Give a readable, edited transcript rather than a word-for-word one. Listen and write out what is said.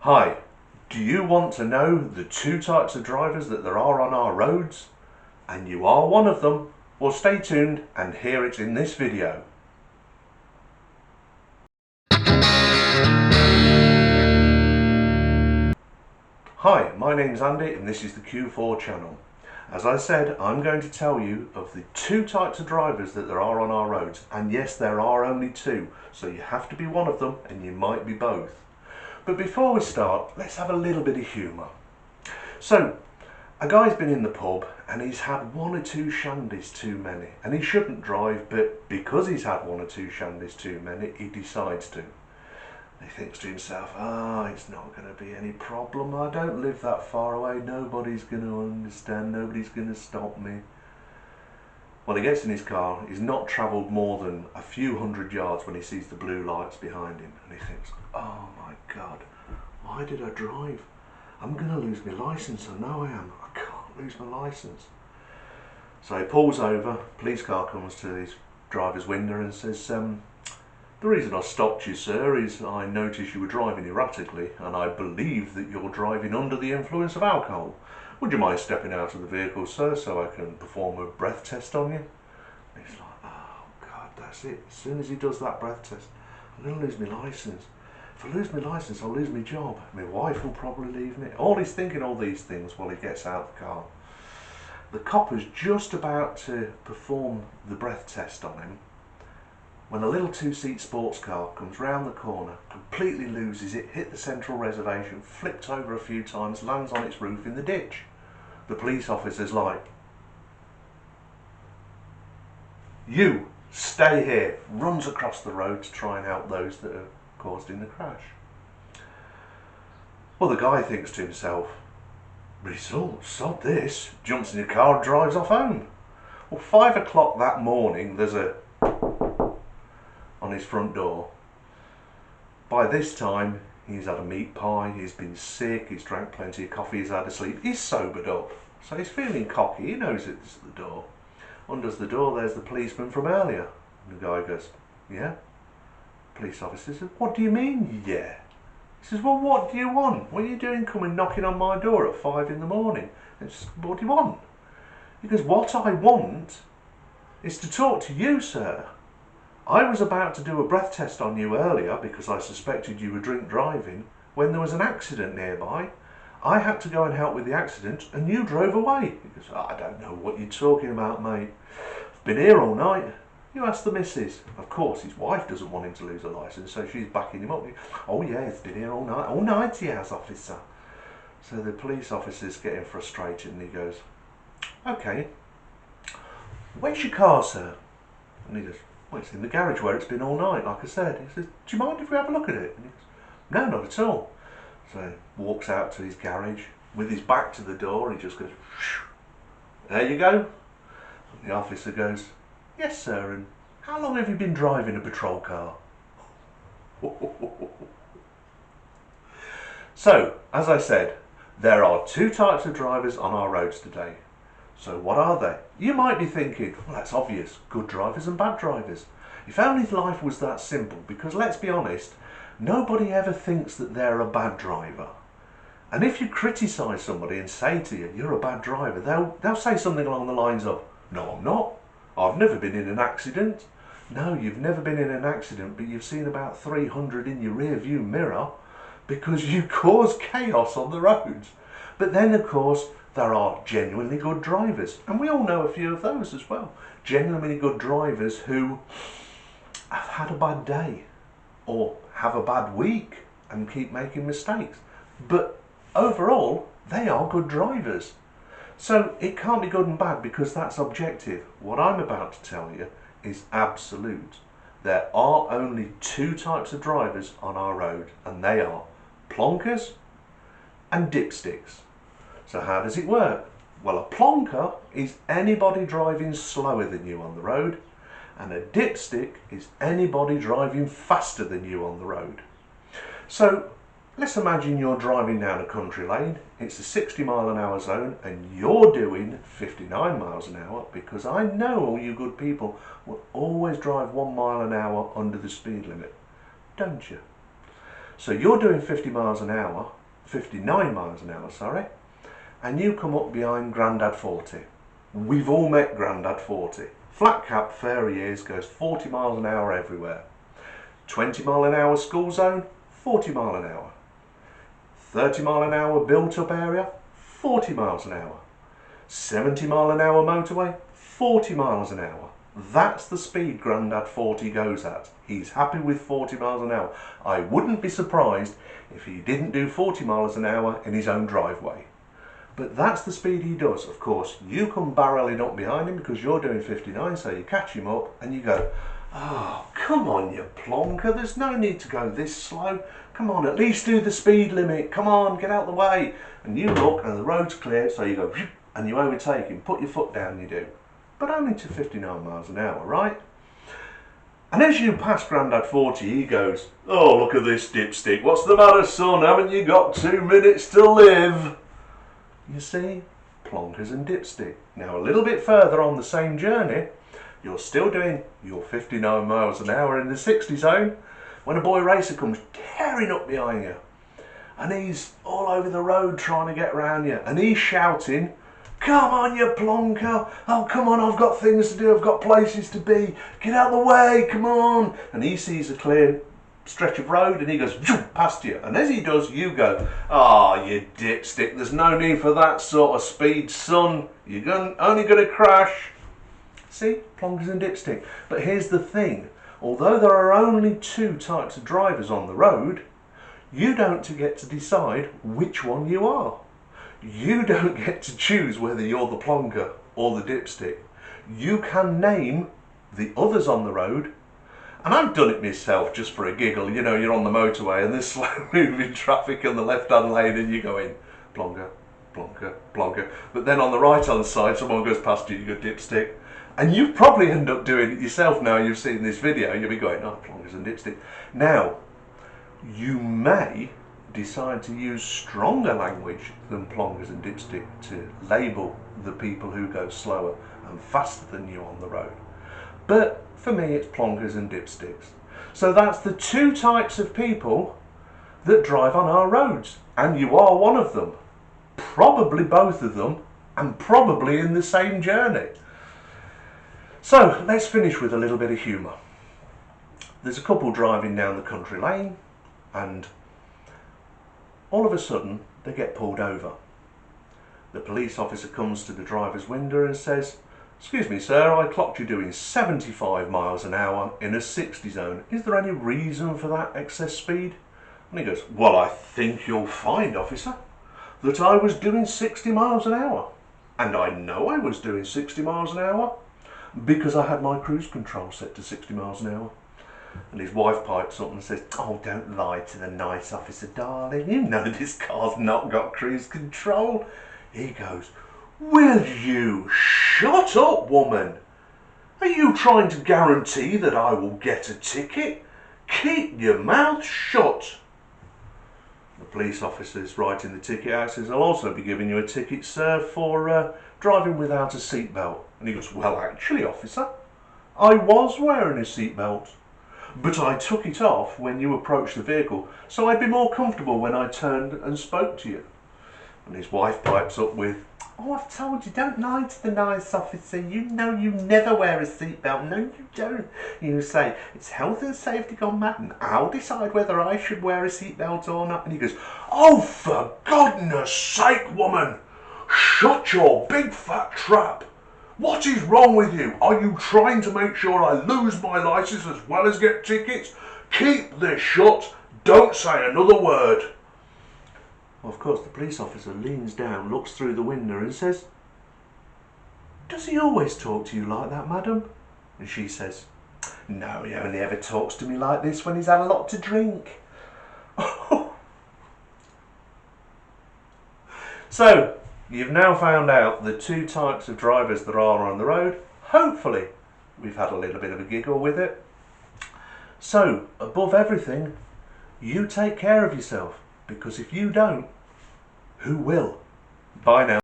Hi, do you want to know the two types of drivers that there are on our roads? And you are one of them? Well, stay tuned and hear it in this video. Hi, my name's Andy and this is the Q4 channel. As I said, I'm going to tell you of the two types of drivers that there are on our roads. And yes, there are only two, so you have to be one of them and you might be both. But before we start, let's have a little bit of humour. So, a guy's been in the pub and he's had one or two shandies too many. And he shouldn't drive, but because he's had one or two shandies too many, he decides to. He thinks to himself, it's not going to be any problem. I don't live that far away. Nobody's going to understand. Nobody's going to stop me. Well, he gets in his car. He's not travelled more than a few hundred yards when he sees the blue lights behind him. And he thinks, oh my God, why did I drive? I'm going to lose my licence. I know I am. I can't lose my licence. So he pulls over. Police car comes to his driver's window and says, the reason I stopped you, sir, is I noticed you were driving erratically and I believe that you're driving under the influence of alcohol. Would you mind stepping out of the vehicle, sir, so I can perform a breath test on you? And he's like, oh God, that's it. As soon as he does that breath test, I'm going to lose my licence. If I lose my licence, I'll lose my job. My wife will probably leave me. He's thinking all these things while he gets out of the car. The copper's just about to perform the breath test on him when a little two-seat sports car comes round the corner, completely loses it, hit the central reservation, flipped over a few times, lands on its roof in the ditch. The police officer's like, you stay here, runs across the road to try and help those that are caused in the crash. Well, the guy thinks to himself, result, sod this, jumps in the car and drives off home. Well, 5 o'clock that morning, there's a on his front door. By this time, he's had a meat pie, he's been sick, he's drank plenty of coffee, he's had a sleep, he's sobered up. So he's feeling cocky, he knows it's the door. Undoes the door, there's the policeman from earlier. And the guy goes, yeah? Police officer says, what do you mean, yeah? He says, well, what do you want? What are you doing coming knocking on my door at 5 in the morning? And says, what do you want? He goes, what I want is to talk to you, sir. I was about to do a breath test on you earlier because I suspected you were drink driving when there was an accident nearby. I had to go and help with the accident and you drove away. He goes, I don't know what you're talking about, mate. I've been here all night. You ask the missus. Of course, his wife doesn't want him to lose a licence, so she's backing him up. Oh yeah, he's been here all night. All night he has, officer. So the police officer's getting frustrated and he goes, okay, where's your car, sir? And he goes, well, it's in the garage where it's been all night, like I said. He says, do you mind if we have a look at it? And he goes, no, not at all. So he walks out to his garage with his back to the door and he just goes, shoo. There you go. And the officer goes, yes, sir, and how long have you been driving a patrol car? So, as I said, there are two types of drivers on our roads today. So what are they? You might be thinking, well, that's obvious, good drivers and bad drivers. If only life was that simple, because let's be honest, nobody ever thinks that they're a bad driver. And if you criticise somebody and say to you, you're a bad driver, they'll say something along the lines of, no, I'm not. I've never been in an accident. No, you've never been in an accident, but you've seen about 300 in your rear view mirror because you cause chaos on the roads. But then, of course, there are genuinely good drivers, and we all know a few of those as well. Genuinely good drivers who have had a bad day or have a bad week and keep making mistakes. But overall, they are good drivers. So it can't be good and bad because that's objective. What I'm about to tell you is absolute. There are only two types of drivers on our road, and they are plonkers and dipsticks. So how does it work? Well, a plonker is anybody driving slower than you on the road, and a dipstick is anybody driving faster than you on the road. So let's imagine you're driving down a country lane, it's a 60-mile-an-hour zone, and you're doing 59 miles an hour, because I know all you good people will always drive 1 mile an hour under the speed limit, don't you? So you're doing 50 miles an hour, 59 miles an hour, sorry, and you come up behind Grandad 40. We've all met Grandad 40. Flat cap, fair he is, goes 40 miles an hour everywhere. 20 mile an hour school zone, 40 mile an hour. 30 mile an hour built up area, 40 miles an hour. 70 mile an hour motorway, 40 miles an hour. That's the speed Grandad 40 goes at. He's happy with 40 miles an hour. I wouldn't be surprised if he didn't do 40 miles an hour in his own driveway. But that's the speed he does. Of course, you come barreling up behind him because you're doing 59, so you catch him up and you go, oh, come on, you plonker, there's no need to go this slow. Come on, at least do the speed limit. Come on, get out the way. And you look and the road's clear, so you go, and you overtake him. Put your foot down, you do. But only to 59 miles an hour, right? And as you pass Grandad 40, he goes, oh, look at this dipstick. What's the matter, son? Haven't you got 2 minutes to live? You see, plonkers and dipstick. Now a little bit further on the same journey, you're still doing your 59 miles an hour in the 60 zone when a boy racer comes tearing up behind you. And he's all over the road trying to get around you. And he's shouting, come on, you plonker. Oh, come on, I've got things to do. I've got places to be. Get out of the way, come on. And he sees a clear stretch of road and he goes past you. And as he does, you go, ah, you dipstick. There's no need for that sort of speed, son. You're only going to crash. See, plonkers and dipstick. But here's the thing. Although there are only 2 types of drivers on the road, you don't get to decide which one you are. You don't get to choose whether you're the plonker or the dipstick. You can name the others on the road, and I've done it myself just for a giggle. You know, you're on the motorway and there's slow moving traffic in the left hand lane and you go in, plonker, plonker, plonker. But then on the right hand side someone goes past you, you go dipstick. And you probably end up doing it yourself now you've seen this video. You'll be going, oh, plonkers and dipstick. Now, you may decide to use stronger language than plonkers and dipstick to label the people who go slower and faster than you on the road. But for me, it's plonkers and dipsticks. So that's the 2 types of people that drive on our roads. And you are one of them. Probably both of them, and probably in the same journey. So let's finish with a little bit of humour. There's a couple driving down the country lane, and all of a sudden they get pulled over. The police officer comes to the driver's window and says, excuse me sir, I clocked you doing 75 miles an hour in a 60 zone. Is there any reason for that excess speed? And he goes, well, I think you'll find, officer, that I was doing 60 miles an hour. And I know I was doing 60 miles an hour because I had my cruise control set to 60 miles an hour. And his wife pipes up and says, oh, don't lie to the nice officer, darling. You know this car's not got cruise control. He goes, will you shut up, woman? Are you trying to guarantee that I will get a ticket? Keep your mouth shut. The police officer's writing the ticket out, says, I'll also be giving you a ticket, sir, for driving without a seatbelt. And he goes, well, actually, officer, I was wearing a seatbelt, but I took it off when you approached the vehicle, so I'd be more comfortable when I turned and spoke to you. And his wife pipes up with, oh, I've told you, don't lie to the nice officer. You know you never wear a seatbelt. No, you don't. You say, it's health and safety gone mad, and I'll decide whether I should wear a seatbelt or not. And he goes, oh, for goodness sake, woman, shut your big fat trap. What is wrong with you? Are you trying to make sure I lose my licence as well as get tickets? Keep this shut. Don't say another word. Well, of course, the police officer leans down, looks through the window and says, does he always talk to you like that, madam? And she says, no, he only ever talks to me like this when he's had a lot to drink. So, you've now found out the 2 types of drivers there are on the road. Hopefully, we've had a little bit of a giggle with it. So, above everything, you take care of yourself, because if you don't, who will? Bye now.